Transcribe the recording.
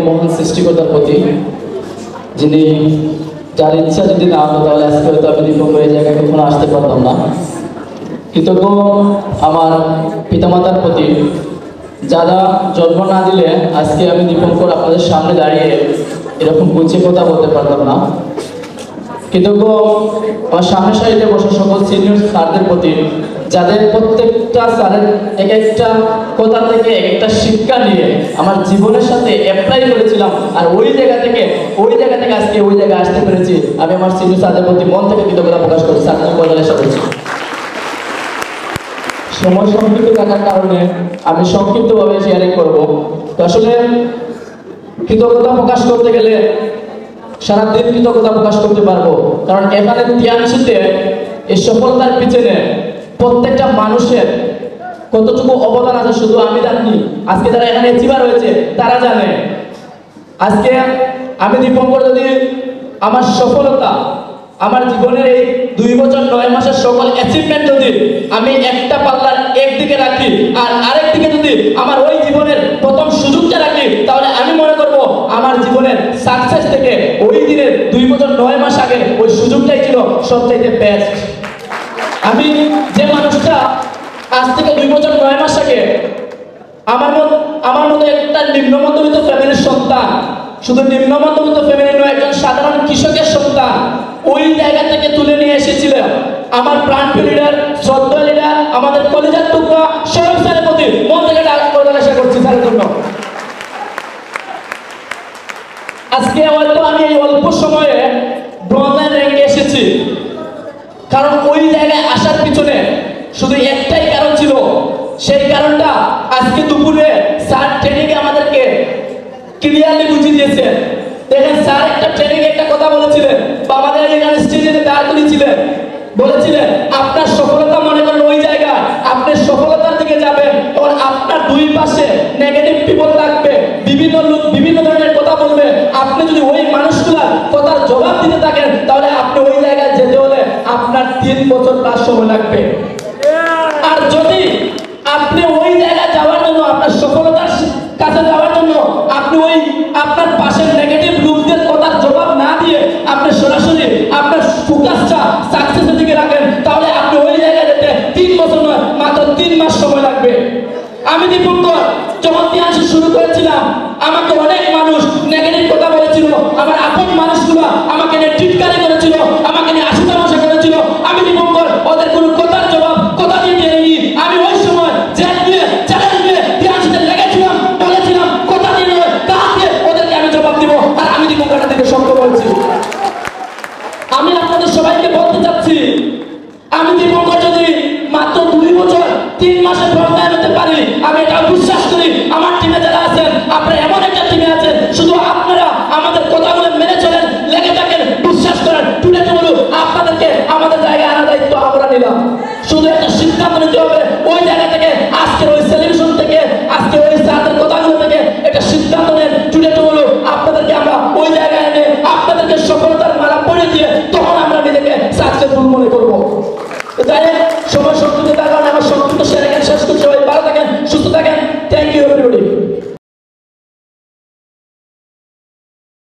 মহান সৃষ্টিকর্তার প্রতি, যিনি যার ইচ্ছা যদি না হতো তাহলে আজকে হয়তো আমি দীপঙ্কর এই জায়গায় কখনো আসতে পারতাম না। কৃতজ্ঞ আমার পিতামাতার প্রতি, যারা জন্ম না দিলে আজকে আমি দীপঙ্কর আপনাদের সামনে দাঁড়িয়ে এরকম গুছিয়ে কথা বলতে পারতাম না। কৃতজ্ঞ আমার সামনে সারিতে বসা সকল সিনিয়র স্যারদের প্রতি, যাদের প্রত্যেকটা স্যারের এক একটা কথা থেকে এক একটা শিক্ষা নিয়ে আমার জীবনের সাথে অ্যাপ্লাই করেছিলাম, আর ওই জায়গা থেকে আজকে ওই জায়গায় আসতে পেরেছি। আমি আমার সিনিয়র স্যারদের প্রতি মন থেকে কৃতজ্ঞতা প্রকাশ করি। স্যারদের বলার আশা করছি। সময় সংক্ষিপ্ত থাকার কারণে আমি সংক্ষিপ্তভাবে শেয়ারিং করব। তো আসলে কৃতজ্ঞতা প্রকাশ করতে গেলে সারাদিন কৃতজ্ঞতা প্রকাশ করতে পারবো, কারণ এখানে তিয়ানশিতে এই সফলতার পিছনে প্রত্যেকটা মানুষের কতটুকু অবদান আছে শুধু আমি জানি, আজকে যারা এখানে অ্যাচিভার হয়েছে তারা জানে। আজকে আমি দীপঙ্কর যদি আমার সফলতা, আমার জীবনের এই 2 বছর 9 মাসের সকল অ্যাচিভমেন্ট যদি আমি একটা পাল্লার একদিকে রাখি আর আরেক দিকে যদি আমার ওই জীবনের প্রথম সুযোগটা রাখি, তাহলে আমি মনে করব আমার জীবনের সাকসেস থেকে ওই দিনের 2 বছর 9 মাস আগে ওই সুযোগটাই ছিল সবচাইতে বেস্ট। আমি যে মানুষটা আজ থেকে 2 বছর 9 মাস আগে আমার মতো একটা নিম্ন মধ্যবিত্ত ফ্যামিলির সন্তান, শুধু নিম্ন মধ্যবিত্ত ফ্যামিলি নয়, একজন সাধারণ কৃষকের সন্তান, ওই জায়গা থেকে তুলে নিয়ে এসেছিলেন আমার প্রাণপ্রিয় লিডার, শ্রদ্ধা লিডার, আমাদের কলেজের টুকরা সৌরভ স্যারের প্রতি মন থেকে আশা করছি স্যারের জন্য। আজকে হয়তো আমি এই অল্প সময়ে ব্রোঞ্জের র্যাঙ্কে এসেছি, কারণ ওই জায়গায় আসার পিছনে শুধু একটাই কারণ ছিল। সেই কারণটা আজকে দুপুরে স্যার ট্রেনিংয়ে আমাদেরকে ক্লিয়ারলি বুঝিয়ে দিয়েছে। দেখেন, স্যার একটা ট্রেনিংয়ে একটা কথা বলেছিলেন, বা আমাদের এখানে স্টেজে দাঁড় করিয়েছিলেন, বলেছিলেন আপনার সফলতা মনে করেন ওই জায়গায়, আপনি সফলতার দিকে যাবেন, তখন আপনার দুই পাশে নেগেটিভ পিপল থাকবে, বিভিন্ন লোক বিভিন্ন ধরনের কথা বলবে। আপনি যদি ওই মানুষগুলার কথার জবাব দিতে থাকেন, তাহলে আপনি ওই জায়গায় যেতে হলে আপনার 3 বছর তার সময় লাগবে। আর যদি আপনি ওই জায়গায় যাওয়ার জন্য, আপনার সফলতার কাছে যাওয়ার জন্য আপনি ওই আপনার পাশের নেগেটিভ লোকদের কথার জবাব না দিয়ে আপনি সরাসরি আপনার ফোকাসটা সাকসেসের দিকে রাখেন, তাহলে আপনি ওই জায়গায় যেতে 3 বছর নয়, মাত্র 3 মাস সময় লাগবে। আমি দীপঙ্কর যখন তিয়ানশি শুরু করেছিলাম, আমাকে অনেক মানুষ নেগেটিভ কথা বলেছিল, আমার আপন মানুষগুলো আমাকে নিয়ে টিটকারি করেছিল, আমাকে নিয়ে আশি তামাশা করেছিল। আমি দীপঙ্কর ওদের কোনো কথার জবাব কথা দিয়ে দিইনি। আমি ওই সময় জেদ দিয়ে চ্যালেঞ্জ দিয়ে তিয়ানশিতে লেগেছিলাম, বলেছিলাম কথা দিয়ে নয় কাজ দিয়ে ওদেরকে আমি জবাব দিব। আর আমি দীপঙ্করটা থেকে সত্য বলছি। আমি আপনাদের সবাইকে বলতে চাচ্ছি, আমি দীপঙ্কর যদি মাত্র 2 বছর 3 মাসে ফ্রন্টলাইন হতে পারি, আমি এটা বিশ্বাস করি আমার টিমে যারা আছেন, আপনারা এমন একটা টিমে আছেন, শুধু আপনারা আমাদের কথাগুলো মেনে চলেন, লেগে থাকেন, বিশ্বাস করেন, টুডে টুডে আপনাদেরকে আমাদের জায়গায় আনা দায়িত্ব আমরা নিলাম। শুধু একটা সিদ্ধান্ত নিতে হবে, ওই জায়গা থেকে আজকের ওই